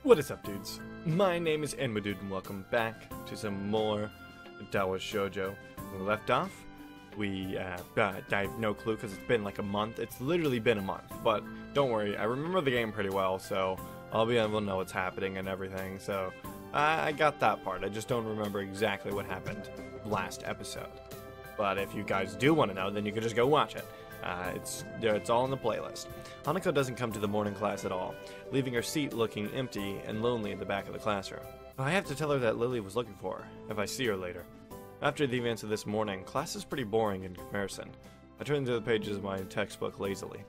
What is up, dudes? My name is Enmadude and welcome back to some more Katawa Shoujo. When we left off, I have no clue because it's been like a month. It's literally been a month, but don't worry, I remember the game pretty well, so I'll be able to know what's happening and everything, so I got that part. I just don't remember exactly what happened last episode. But if you guys do want to know, then you can just go watch it. It's all in the playlist. Hanako doesn't come to the morning class at all, leaving her seat looking empty and lonely in the back of the classroom. I have to tell her that Lily was looking for her, if I see her later. After the events of this morning, class is pretty boring in comparison. I turn to the pages of my textbook lazily.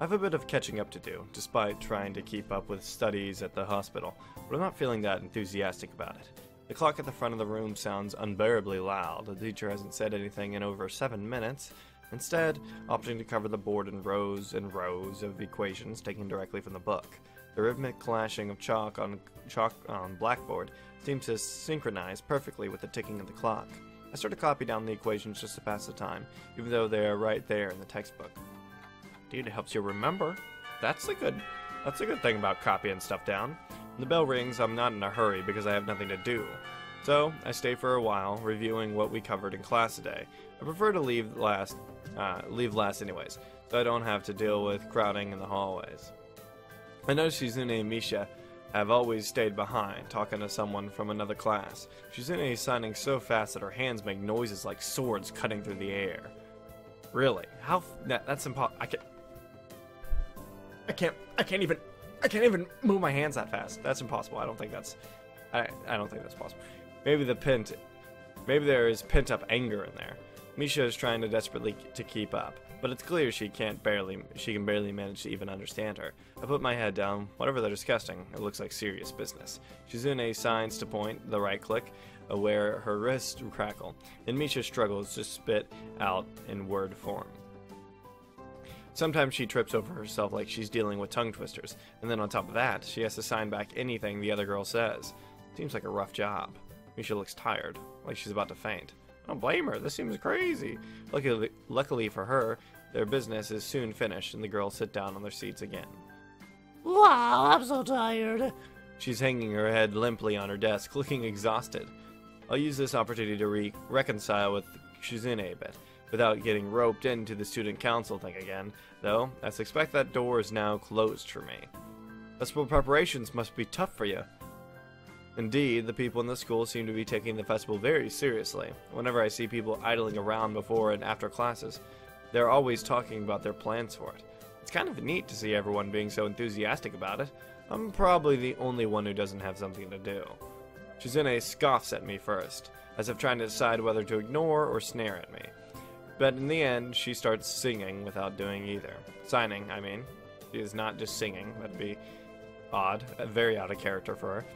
I have a bit of catching up to do, despite trying to keep up with studies at the hospital, but I'm not feeling that enthusiastic about it. The clock at the front of the room sounds unbearably loud. The teacher hasn't said anything in over 7 minutes, instead opting to cover the board in rows and rows of equations taken directly from the book. The rhythmic clashing of chalk on blackboard seemed to synchronize perfectly with the ticking of the clock. I start to copy down the equations just to pass the time, even though they are right there in the textbook. Indeed, it helps you remember. That's a good thing about copying stuff down. When the bell rings, I'm not in a hurry because I have nothing to do. So, I stay for a while, reviewing what we covered in class today. I prefer to leave last anyways, so I don't have to deal with crowding in the hallways. I notice Shizune and Misha have always stayed behind, talking to someone from another class. Shizune is signing so fast that her hands make noises like swords cutting through the air. Really? That's impossible. I can't even move my hands that fast. That's impossible. I don't think that's possible. Maybe there is pent-up anger in there. Misha is trying to desperately to keep up, but it's clear she can barely manage to even understand her. I put my head down. Whatever they're discussing, it looks like serious business. Shizune signs to point the right click, where her wrists crackle, and Misha struggles to spit out in word form. Sometimes she trips over herself like she's dealing with tongue twisters, and then on top of that, she has to sign back anything the other girl says. Seems like a rough job. Misha looks tired, like she's about to faint. I don't blame her, this seems crazy. Luckily for her, their business is soon finished and the girls sit down on their seats again. Wow, I'm so tired. She's hanging her head limply on her desk, looking exhausted. I'll use this opportunity to reconcile with Shizune a bit, without getting roped into the student council thing again, though I suspect that door is now closed for me. Festival preparations must be tough for you. Indeed, the people in the school seem to be taking the festival very seriously. Whenever I see people idling around before and after classes, they're always talking about their plans for it. It's kind of neat to see everyone being so enthusiastic about it. I'm probably the only one who doesn't have something to do. Shizune scoffs at me first, as if trying to decide whether to ignore or snare at me. But in the end, she starts singing without doing either. Signing, I mean. She is not just singing. That'd be odd. Very out of character for her.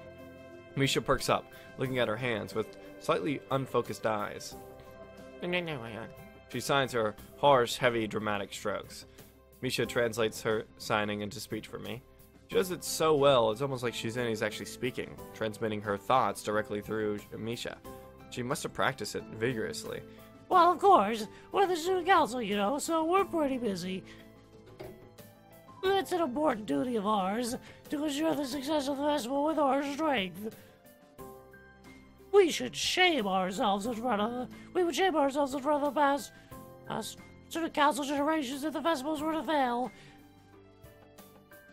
Misha perks up, looking at her hands with slightly unfocused eyes. She signs her harsh, heavy, dramatic strokes. Misha translates her signing into speech for me. She does it so well, it's almost like Shizune is actually speaking, transmitting her thoughts directly through Misha. She must have practiced it vigorously. Well, of course, we're the student council, you know, so we're pretty busy. It's an important duty of ours to ensure the success of the festival with our strength. We would shame ourselves in front of the past student council generations if the festivals were to fail.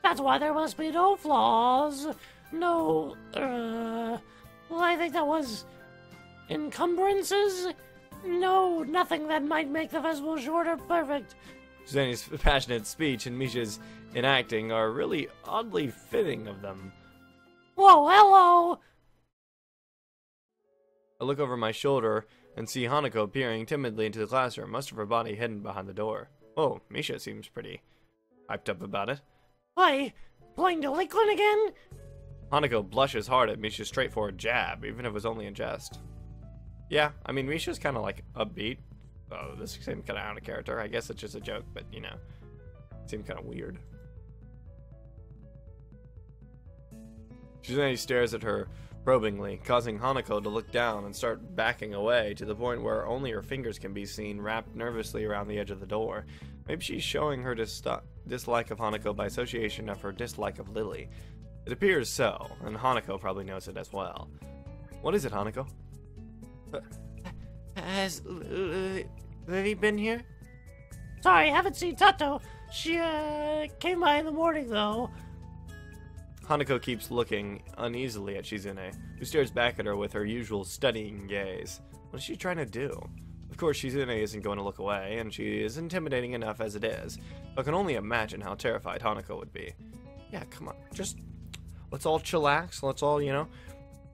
That's why there must be no flaws, I think that was encumbrances? No, nothing that might make the festival short or perfect. Shizune's passionate speech and Misha's enacting are really oddly fitting of them. Whoa, hello! I look over my shoulder and see Hanako peering timidly into the classroom, most of her body hidden behind the door. Oh, Misha seems pretty hyped up about it. Hi, playing delinquent again? Hanako blushes hard at Misha's straightforward jab, even if it was only in jest. Yeah, I mean, Misha's kind of like upbeat. Oh, this seems kind of out of character. I guess it's just a joke, but you know, it seems kind of weird. Shizune stares at her probingly, causing Hanako to look down and start backing away to the point where only her fingers can be seen wrapped nervously around the edge of the door. Maybe she's showing her dislike of Hanako by association of her dislike of Lily. It appears so, and Hanako probably knows it as well. What is it, Hanako? Has Lily been here? Sorry, haven't seen Tato. She, came by in the morning, though. Hanako keeps looking uneasily at Shizune, who stares back at her with her usual studying gaze. What is she trying to do? Of course, Shizune isn't going to look away, and she is intimidating enough as it is, but I can only imagine how terrified Hanako would be. Yeah, come on, just let's all chillax, let's all,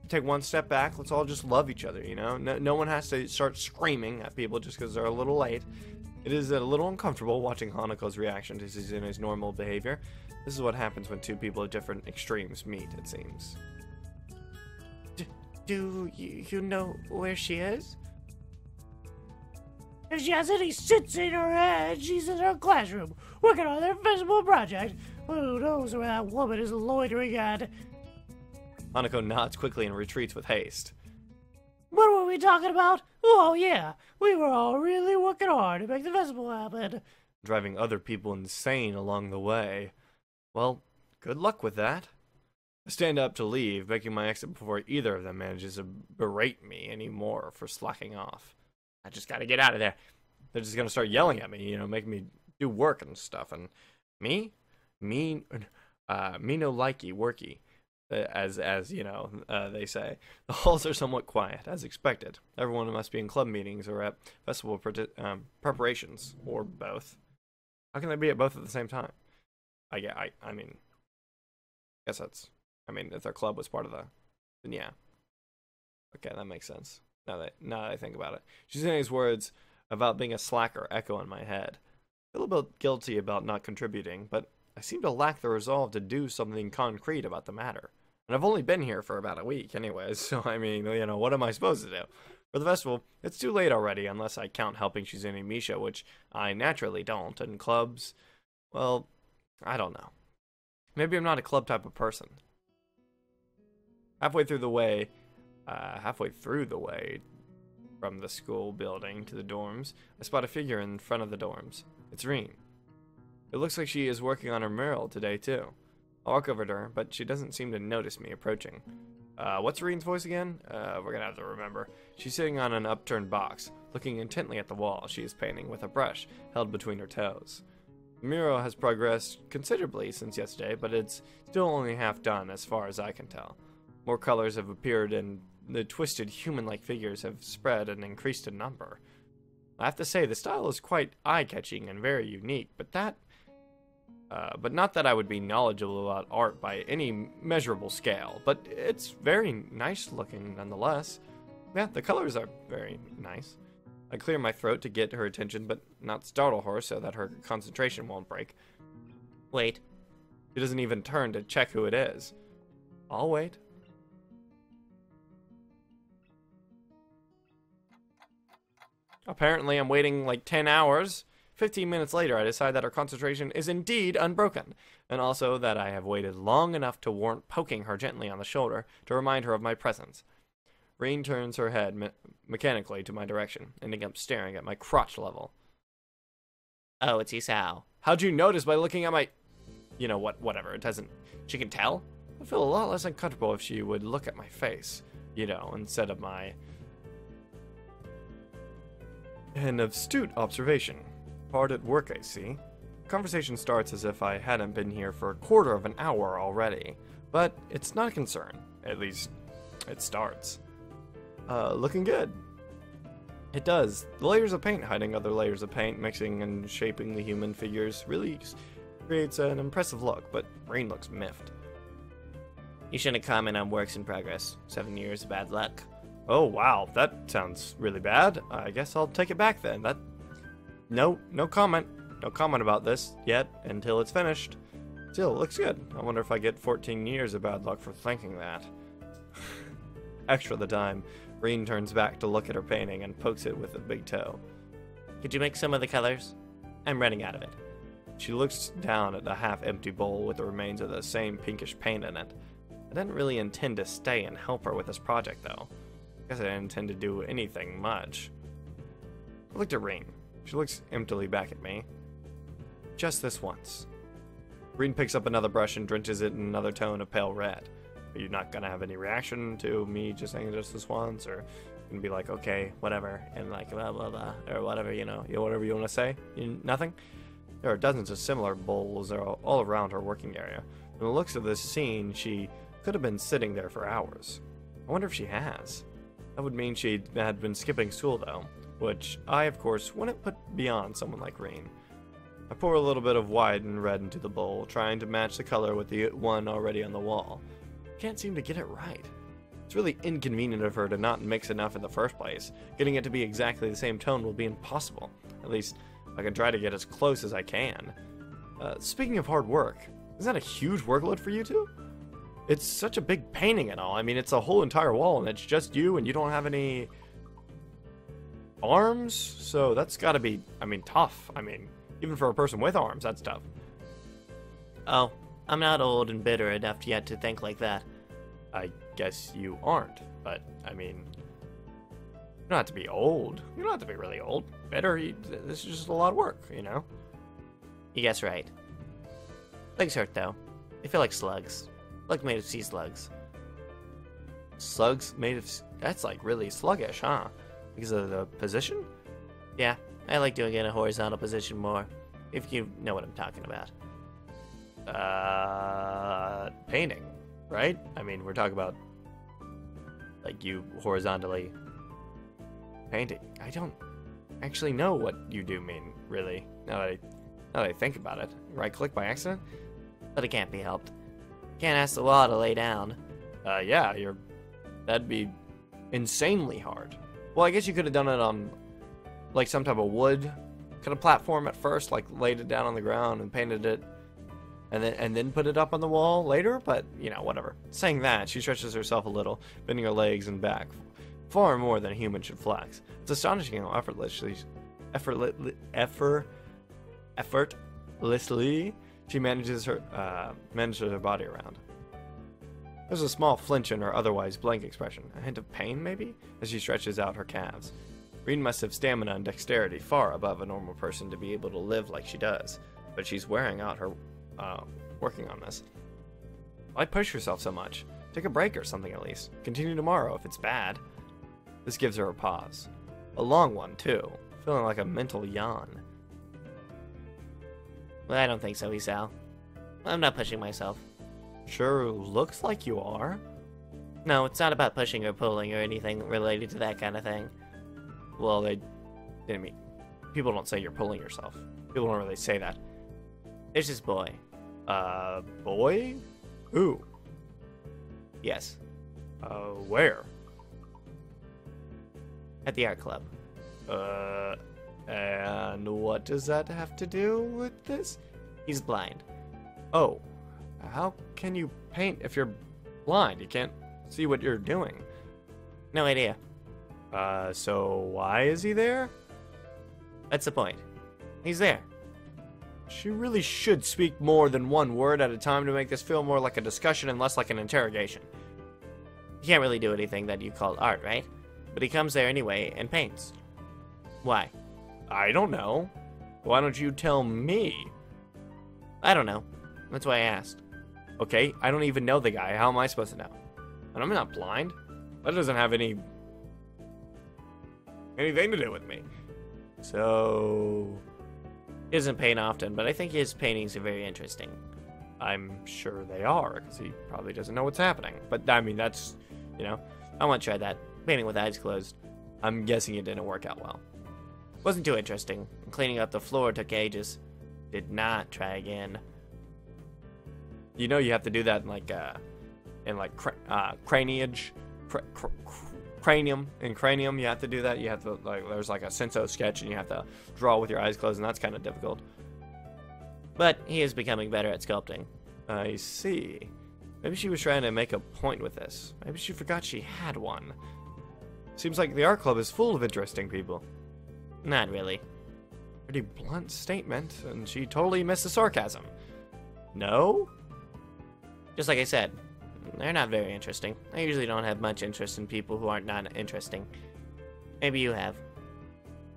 take one step back, let's all just love each other, No one has to start screaming at people just because they're a little late. It is a little uncomfortable watching Hanako's reaction to Shizune's normal behavior. This is what happens when two people at different extremes meet, it seems. Do you know where she is? If she has any sense in her head, she's in her classroom, working on their festival project. Who knows where that woman is loitering at? Hanako nods quickly and retreats with haste. What were we talking about? Oh, yeah. We were all really working hard to make the festival happen. Driving other people insane along the way. Well, good luck with that. I stand up to leave, making my exit before either of them manages to berate me anymore for slacking off. I just gotta get out of there. They're just gonna start yelling at me, making me do work and stuff. And me no likey worky. As they say. The halls are somewhat quiet, as expected. Everyone must be in club meetings or at festival preparations, or both. How can they be at both at the same time? Guess that's... if their club was part of then yeah. Okay, that makes sense. Now that I think about it. Shizune's words about being a slacker echo in my head. I feel a bit guilty about not contributing, but I seem to lack the resolve to do something concrete about the matter. And I've only been here for about a week anyways, so what am I supposed to do? For the festival, it's too late already unless I count helping Shizune and Misha, which I naturally don't, and clubs, well, I don't know. Maybe I'm not a club type of person. Halfway through the way from the school building to the dorms, I spot a figure in front of the dorms. It's Rin. It looks like she is working on her mural today, too. I walk over to her, but she doesn't seem to notice me approaching. What's Rin's voice again? We're gonna have to remember. She's sitting on an upturned box, looking intently at the wall she is painting with a brush held between her toes. The mural has progressed considerably since yesterday, but it's still only half done as far as I can tell. More colors have appeared and the twisted human-like figures have spread and increased in number. I have to say, the style is quite eye-catching and very unique, but not that I would be knowledgeable about art by any measurable scale, but it's very nice looking nonetheless. Yeah, the colors are very nice. I clear my throat to get her attention, but not startle her so that her concentration won't break. Wait. She doesn't even turn to check who it is. I'll wait. Apparently, I'm waiting like 10 hours. 15 minutes later, I decide that her concentration is indeed unbroken, and also that I have waited long enough to warrant poking her gently on the shoulder to remind her of my presence. Rin turns her head mechanically to my direction, ending up staring at my crotch level. Oh, it's Isao. How'd you notice by looking at my... whatever, it doesn't... She can tell? I feel a lot less uncomfortable if she would look at my face, instead of my... An astute observation. Hard at work, I see. Conversation starts as if I hadn't been here for a quarter of an hour already, but it's not a concern. At least, it starts. Looking good. It does. The layers of paint hiding other layers of paint, mixing and shaping the human figures, really creates an impressive look, but Rin looks miffed. You shouldn't comment on works in progress. 7 years of bad luck. Oh, wow, that sounds really bad. I guess I'll take it back then. No comment. No comment about this yet until it's finished. Still, it looks good. I wonder if I get 14 years of bad luck for thinking that. Extra the time, Rin turns back to look at her painting and pokes it with a big toe. Could you make some of the colors? I'm running out of it. She looks down at the half-empty bowl with the remains of the same pinkish paint in it. I didn't really intend to stay and help her with this project, though. I guess I didn't intend to do anything much. I looked at Rin. She looks emptily back at me. Just this once. Green picks up another brush and drenches it in another tone of pale red. Are you not gonna have any reaction to me just saying it just this once, or gonna be like, okay, whatever, and like blah blah blah, or whatever, whatever you want to say? Nothing. There are dozens of similar bowls all around her working area. From the looks of this scene, she could have been sitting there for hours. I wonder if she has. That would mean she had been skipping school though, which I, of course, wouldn't put beyond someone like Green. I pour a little bit of white and red into the bowl, trying to match the color with the one already on the wall. Can't seem to get it right. It's really inconvenient of her to not mix enough in the first place. Getting it to be exactly the same tone will be impossible. At least, I can try to get as close as I can. Speaking of hard work, is that a huge workload for you two? It's such a big painting and all. I mean, it's a whole entire wall, and it's just you, and you don't have any arms? So that's gotta be, tough. Even for a person with arms, that's tough. Oh, I'm not old and bitter enough yet to think like that. I guess you aren't, but, you don't have to be old. You don't have to be really old. Bitter, this is just a lot of work, You guess right. Legs hurt, though. They feel like slugs. Like made of sea slugs. Slugs made of... That's, like, really sluggish, huh? Because of the position? Yeah, I like doing it in a horizontal position more. If you know what I'm talking about. Painting, right? We're talking about, like, you horizontally painting. I don't actually know what you do mean, really, now that I think about it. Right-click by accident? But it can't be helped. Can't ask the wall to lay down. Yeah, that'd be insanely hard. Well, I guess you could have done it on, like, some type of wood kind of platform at first, like, laid it down on the ground and painted it, and then put it up on the wall later, but, whatever. Saying that, she stretches herself a little, bending her legs and back, far more than a human should flex. It's astonishing how effortlessly she manages her body around. There's a small flinch in her otherwise blank expression, a hint of pain maybe, as she stretches out her calves. Green must have stamina and dexterity far above a normal person to be able to live like she does, but she's wearing out her working on this. Why push yourself so much? Take a break or something at least. Continue tomorrow if it's bad. This gives her a pause. A long one, too, feeling like a mental yawn. Well, I don't think so, Isao. I'm not pushing myself. Sure looks like you are. No, it's not about pushing or pulling or anything related to that kind of thing. Well, people don't say you're pulling yourself. People don't really say that. There's this boy. Boy? Who? Yes. Where? At the art club. And what does that have to do with this? He's blind. Oh. How can you paint if you're blind? You can't see what you're doing. No idea. So why is he there? That's the point. He's there. She really should speak more than one word at a time to make this feel more like a discussion and less like an interrogation. He can't really do anything that you call art, right? But he comes there anyway and paints. Why? I don't know. Why don't you tell me? I don't know. That's why I asked. Okay, I don't even know the guy. How am I supposed to know? And I'm not blind. That doesn't have anything to do with me. So... He doesn't paint often, but I think his paintings are very interesting. I'm sure they are, because he probably doesn't know what's happening. But, that's, I want to try that. Painting with eyes closed. I'm guessing it didn't work out well. Wasn't too interesting. Cleaning up the floor took ages. Did not try again. You have to do that in cranium. In cranium, you have to do that. You have to, there's like a senso sketch, and you have to draw with your eyes closed, and that's kind of difficult. But he is becoming better at sculpting. I see. Maybe she was trying to make a point with this. Maybe she forgot she had one. Seems like the art club is full of interesting people. Not really. Pretty blunt statement, and she totally missed the sarcasm. No? Just like I said, they're not very interesting. I usually don't have much interest in people who aren't not interesting. Maybe you have.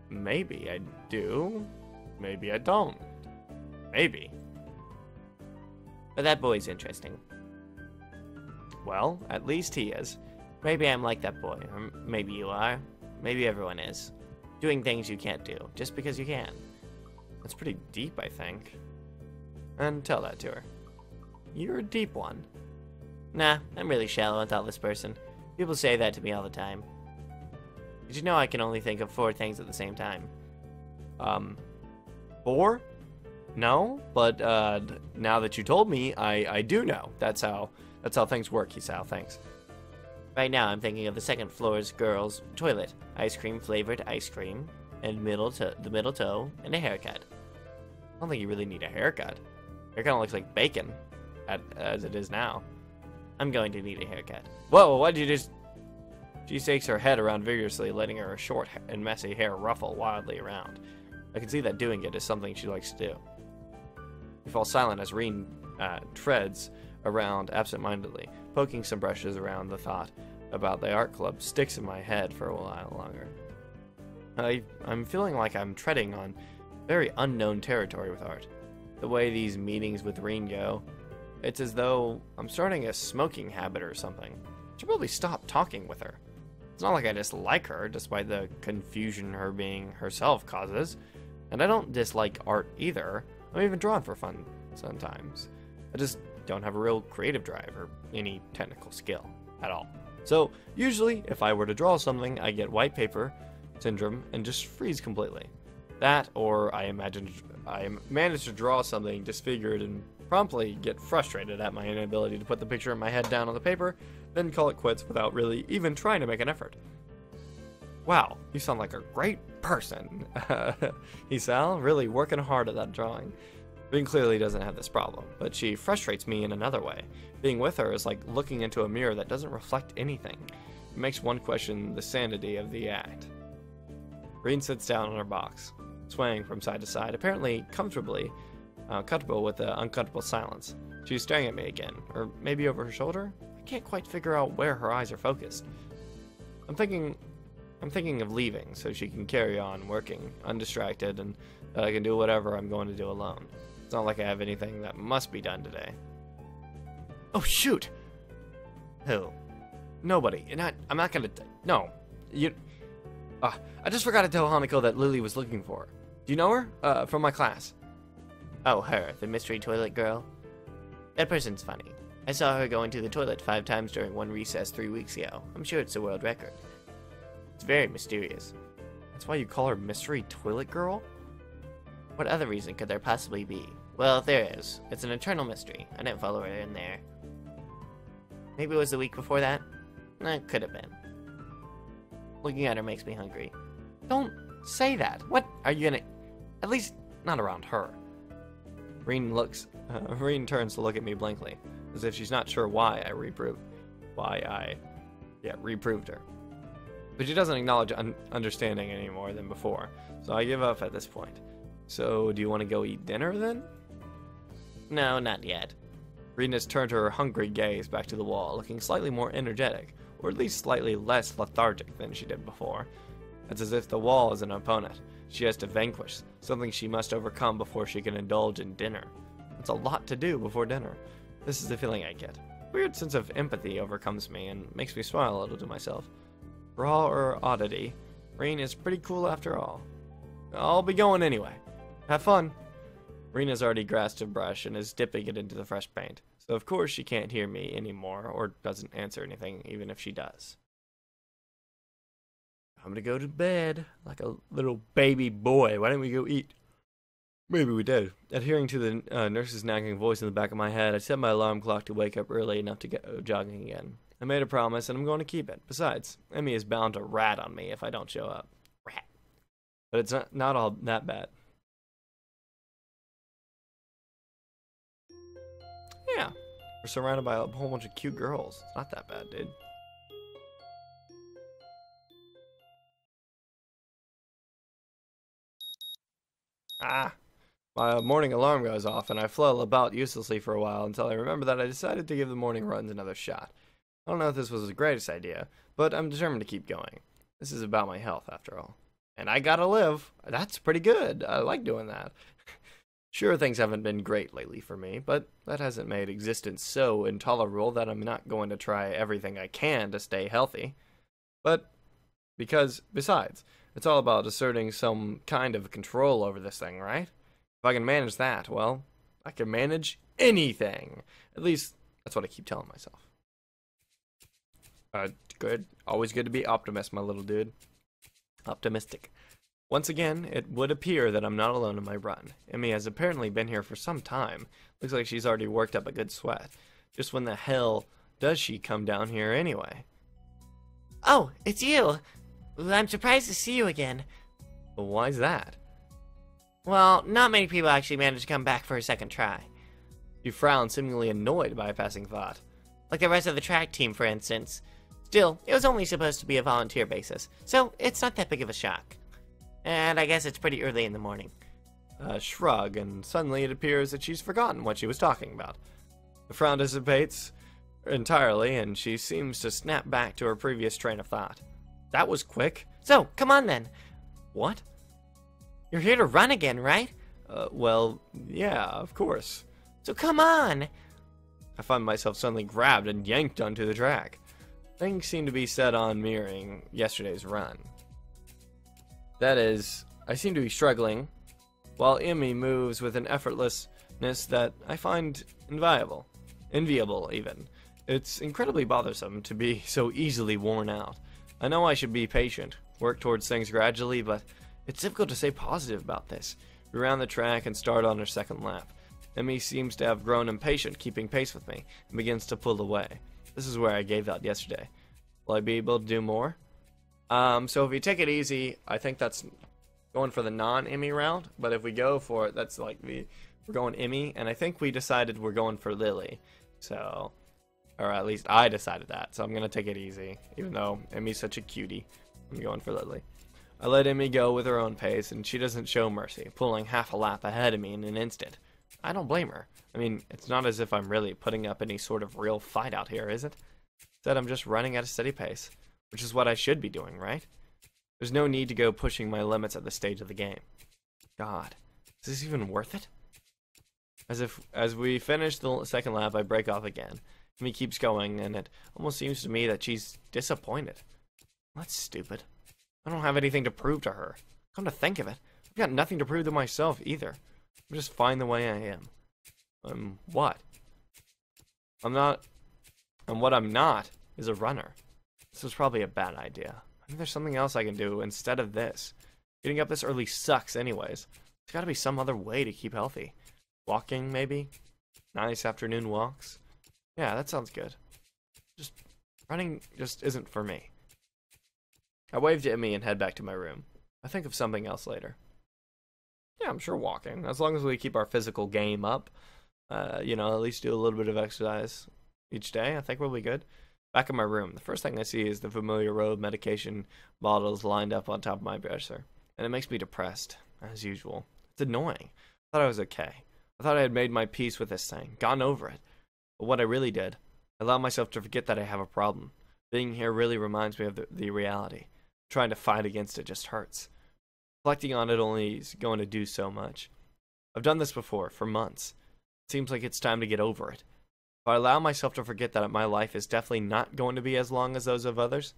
Maybe I do. Maybe I don't. Maybe. But that boy's interesting. Well, at least he is. Maybe I'm like that boy, or maybe you are. Maybe everyone is. Doing things you can't do, just because you can. That's pretty deep, I think. And tell that to her. You're a deep one. Nah, I'm really shallow and thoughtless person. People say that to me all the time. Did you know I can only think of 4 things at the same time? 4? No, but now that you told me, I do know. That's how things work, Hisao. Thanks. Right now, I'm thinking of the second floor's girls' toilet, ice cream flavored ice cream, and the middle toe, and a haircut. I don't think you really need a haircut. Hair kind of looks like bacon, as it is now. I'm going to need a haircut. Whoa! Why'd you just? She shakes her head around vigorously, letting her short and messy hair ruffle wildly around. I can see that doing it is something she likes to do. We fall silent as Reen treads around absent-mindedly, poking some brushes around. The thought about the art club sticks in my head for a while longer. I'm feeling like I'm treading on very unknown territory with art. The way these meetings with Reen go, it's as though I'm starting a smoking habit or something. I should probably stop talking with her. It's not like I dislike her, despite the confusion her being herself causes. And I don't dislike art either. I'm even drawn for fun sometimes. I just don't have a real creative drive or any technical skill at all. So usually, if I were to draw something, I get white paper syndrome and just freeze completely. That, or I manage to draw something disfigured and promptly get frustrated at my inability to put the picture in my head down on the paper, then call it quits without really even trying to make an effort. Wow, you sound like a great person. Hisao, really working hard at that drawing. Reen clearly doesn't have this problem, but she frustrates me in another way. Being with her is like looking into a mirror that doesn't reflect anything. It makes one question the sanity of the act. Reen sits down on her box, swaying from side to side, apparently comfortable with the uncomfortable silence. She's staring at me again, or maybe over her shoulder? I can't quite figure out where her eyes are focused. I'm thinking of leaving so she can carry on working, undistracted, and that I can do whatever I'm going to do alone. It's not like I have anything that must be done today. Oh, shoot! Who? Nobody. I'm not gonna... No. I just forgot to tell Hanako that Lily was looking for her. Do you know her? From my class. Oh, her, the mystery toilet girl? That person's funny. I saw her going to the toilet 5 times during one recess 3 weeks ago. I'm sure it's a world record. It's very mysterious. That's why you call her Mystery Toilet Girl? What other reason could there possibly be? Well, there is. It's an eternal mystery. I didn't follow her in there. Maybe it was the week before that? It could have been. Looking at her makes me hungry. Don't say that. What are you gonna... At least, not around her. Reen turns to look at me blankly, as if she's not sure why I reproved her. But she doesn't acknowledge understanding any more than before, so I give up at this point. So, do you want to go eat dinner then? No, not yet. Reen has turned her hungry gaze back to the wall, looking slightly more energetic, or at least slightly less lethargic than she did before. It's as if the wall is an opponent she has to vanquish, something she must overcome before she can indulge in dinner. It's a lot to do before dinner. This is the feeling I get. A weird sense of empathy overcomes me and makes me smile a little to myself. Raw or oddity, Reen is pretty cool after all. I'll be going anyway. Have fun. Reen has already grasped a brush and is dipping it into the fresh paint, so of course she can't hear me anymore or doesn't answer anything even if she does. I'm gonna go to bed like a little baby boy. Why didn't we go eat? Maybe we did. Adhering to the nurse's nagging voice in the back of my head, I set my alarm clock to wake up early enough to go jogging again. I made a promise and I'm going to keep it. Besides, Emmy is bound to rat on me if I don't show up. Rat. But it's not all that bad. Yeah, we're surrounded by a whole bunch of cute girls. It's not that bad, dude. My morning alarm goes off, and I flail about uselessly for a while until I remember that I decided to give the morning runs another shot. I don't know if this was the greatest idea, but I'm determined to keep going. This is about my health, after all. And I gotta live. That's pretty good. I like doing that. Sure, things haven't been great lately for me, but that hasn't made existence so intolerable that I'm not going to try everything I can to stay healthy. But besides, it's all about asserting some kind of control over this thing, right? If I can manage that, well, I can manage anything. At least, that's what I keep telling myself. Good. Always good to be optimist, my little dude. Optimistic. Once again, it would appear that I'm not alone in my run. Emmy has apparently been here for some time. Looks like she's already worked up a good sweat. Just when the hell does she come down here anyway? Oh, it's you! I'm surprised to see you again. Well, why's that? Well, not many people actually manage to come back for a second try. You frown, seemingly annoyed by a passing thought. Like the rest of the track team, for instance. Still, it was only supposed to be a volunteer basis, so it's not that big of a shock. And I guess it's pretty early in the morning. A shrug, and suddenly it appears that she's forgotten what she was talking about. The frown dissipates entirely, and she seems to snap back to her previous train of thought. That was quick. So, come on then. What? You're here to run again, right? Well, yeah, of course. So come on! I find myself suddenly grabbed and yanked onto the track. Things seem to be set on mirroring yesterday's run. That is, I seem to be struggling, while Emmy moves with an effortlessness that I find enviable even. It's incredibly bothersome to be so easily worn out. I know I should be patient, work towards things gradually, but it's difficult to stay positive about this. We round the track and start on our second lap. Emmy seems to have grown impatient keeping pace with me, and begins to pull away. This is where I gave out yesterday. Will I be able to do more? So if we take it easy, I think that's going for the non-Emmy round, but if we go for it, that's like we're going Emmy, and I think we decided we're going for Lily. So, or at least I decided that, so I'm going to take it easy, even though Emmy's such a cutie. I'm going for Lily. I let Emmy go with her own pace, and she doesn't show mercy, pulling half a lap ahead of me in an instant. I don't blame her. I mean, it's not as if I'm really putting up any sort of real fight out here, is it? Instead, I'm just running at a steady pace, which is what I should be doing, right? There's no need to go pushing my limits at this stage of the game. God, is this even worth it? As we finish the second lap, I break off again. Emmy keeps going, and it almost seems to me that she's disappointed. That's stupid. I don't have anything to prove to her. Come to think of it, I've got nothing to prove to myself either. I'm just fine the way I am. What? I'm not. And what I'm not is a runner. This was probably a bad idea. I think there's something else I can do instead of this. Getting up this early sucks anyways. There's gotta be some other way to keep healthy. Walking, maybe? Nice afternoon walks? Yeah, that sounds good. Just running just isn't for me. I wave to Emmy and head back to my room. I think of something else later. Yeah, I'm sure walking. As long as we keep our physical game up, at least do a little bit of exercise each day, I think we'll be good. Back in my room, the first thing I see is the familiar row of medication bottles lined up on top of my dresser, and it makes me depressed, as usual. It's annoying. I thought I was okay. I thought I had made my peace with this thing, gotten over it. But what I really did, I allowed myself to forget that I have a problem. Being here really reminds me of the reality. Trying to fight against it just hurts. Reflecting on it only is going to do so much. I've done this before, for months. It seems like it's time to get over it. If I allow myself to forget that my life is definitely not going to be as long as those of others,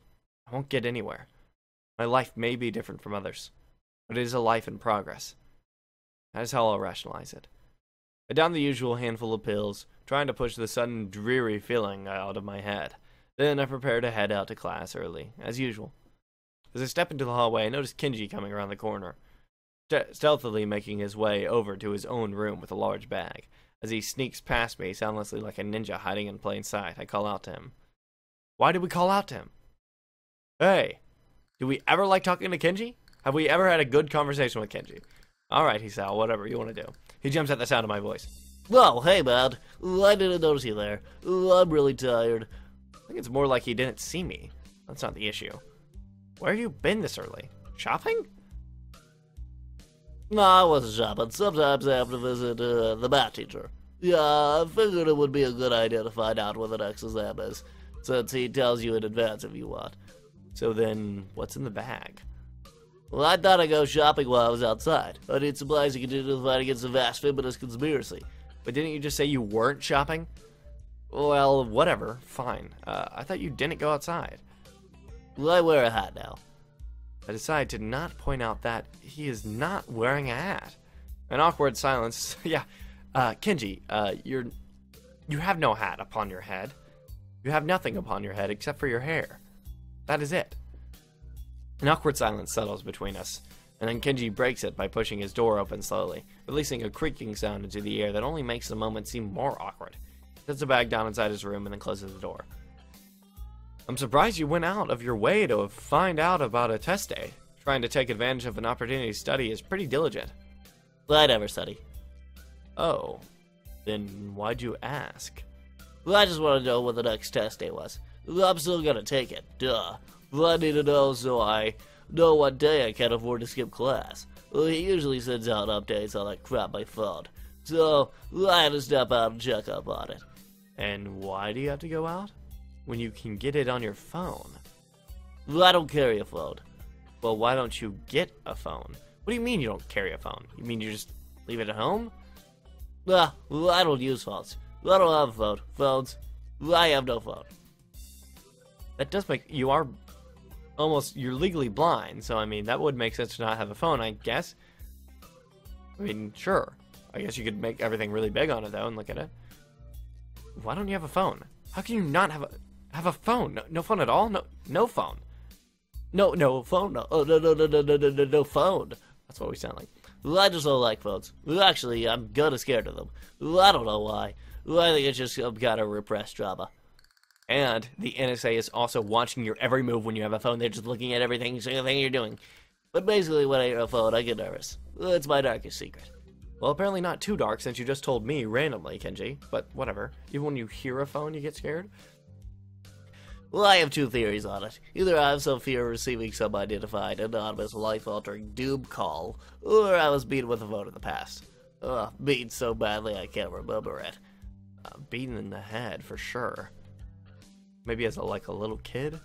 I won't get anywhere. My life may be different from others, but it is a life in progress. That is how I'll rationalize it. I down the usual handful of pills, trying to push the sudden dreary feeling out of my head. Then I prepare to head out to class early, as usual. As I step into the hallway, I notice Kenji coming around the corner, stealthily making his way over to his own room with a large bag. As he sneaks past me, soundlessly like a ninja hiding in plain sight, I call out to him. Why did we call out to him? Hey, do we ever like talking to Kenji? Have we ever had a good conversation with Kenji? Alright, Hisao, whatever you want to do. He jumps at the sound of my voice. Oh, hey, man. I didn't notice you there. I'm really tired. I think it's more like he didn't see me. That's not the issue. Where have you been this early? Shopping? No, I wasn't shopping. Sometimes I have to visit the math teacher. Yeah, I figured it would be a good idea to find out when the next exam is, since he tells you in advance if you want. So then, what's in the bag? Well, I thought I'd go shopping while I was outside. I need supplies to continue the fight against the vast feminist conspiracy. But didn't you just say you weren't shopping? Well, whatever. Fine. I thought you didn't go outside. Well, I wear a hat now. I decide to not point out that he is not wearing a hat. An awkward silence. Yeah. Kenji, you have no hat upon your head. You have nothing upon your head except for your hair. That is it. An awkward silence settles between us, and then Kenji breaks it by pushing his door open slowly, releasing a creaking sound into the air that only makes the moment seem more awkward. He sets the bag down inside his room and then closes the door. I'm surprised you went out of your way to find out about a test day. Trying to take advantage of an opportunity to study is pretty diligent. Well, I never study. Oh, then why'd you ask? Well, I just want to know what the next test day was. I'm still gonna take it, duh. Well, I need to know so I know what day I can't afford to skip class. Well, he usually sends out updates on that crap by phone. So, I had to step out and check up on it. And why do you have to go out? When you can get it on your phone? Well, I don't carry a phone. Well, why don't you get a phone? What do you mean you don't carry a phone? You mean you just leave it at home? Well, I don't use phones. I don't have a phone. Phones. I have no phone. That does make... You are almost... You're legally blind, so I mean, that would make sense to not have a phone, I guess. I mean, sure. I guess you could make everything really big on it, though, and look at it. Why don't you have a phone? How can you not have a phone? No phone at all? No phone. No phone. No phone. That's what we sound like. Well, I just don't like phones. Well, actually, I'm kinda scared of them. Well, I don't know why. Well, I think it's just some kind of repressed trauma. And the NSA is also watching your every move when you have a phone. They're just looking at everything, single thing you're doing. But basically, when I hear a phone, I get nervous. Well, it's my darkest secret. Well, apparently not too dark, since you just told me randomly, Kenji. But whatever. Even when you hear a phone, you get scared? Well, I have two theories on it. Either I have some fear of receiving some unidentified, anonymous, life-altering doom call, or I was beaten with a phone in the past. Beaten so badly I can't remember it. Beaten in the head, for sure. Maybe as a little kid?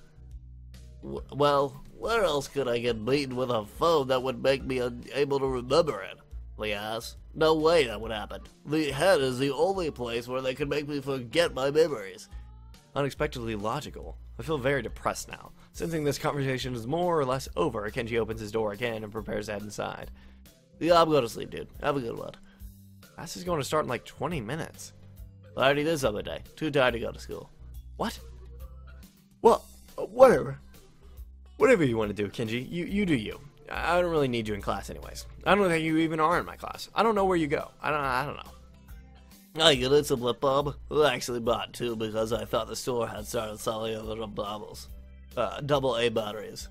Well, where else could I get beaten with a phone that would make me unable to remember it? Yes. No way that would happen. The head is the only place where they could make me forget my memories. Unexpectedly logical. I feel very depressed now. Sensing this conversation is more or less over, Kenji opens his door again and prepares to head inside. Yeah, I'm going to sleep, dude. Have a good one. Class is going to start in like 20 minutes. I already did something today. Too tired to go to school. What? Well, whatever. Whatever you want to do, Kenji. You do you. I don't really need you in class anyways. I don't think you even are in my class. I don't know where you go. I don't know. I get some lip balm. I actually bought two because I thought the store had started selling other bottles. AA batteries.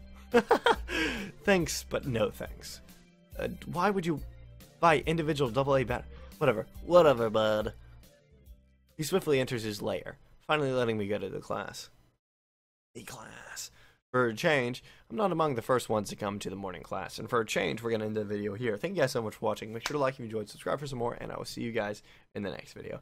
Thanks, but no thanks. Why would you buy individual AA batteries? Whatever. Whatever, bud. He swiftly enters his lair, finally letting me go to the class. The class. For a change, I'm not among the first ones to come to the morning class, and for a change, we're going to end the video here. Thank you guys so much for watching. Make sure to like if you enjoyed, subscribe for some more, and I will see you guys in the next video.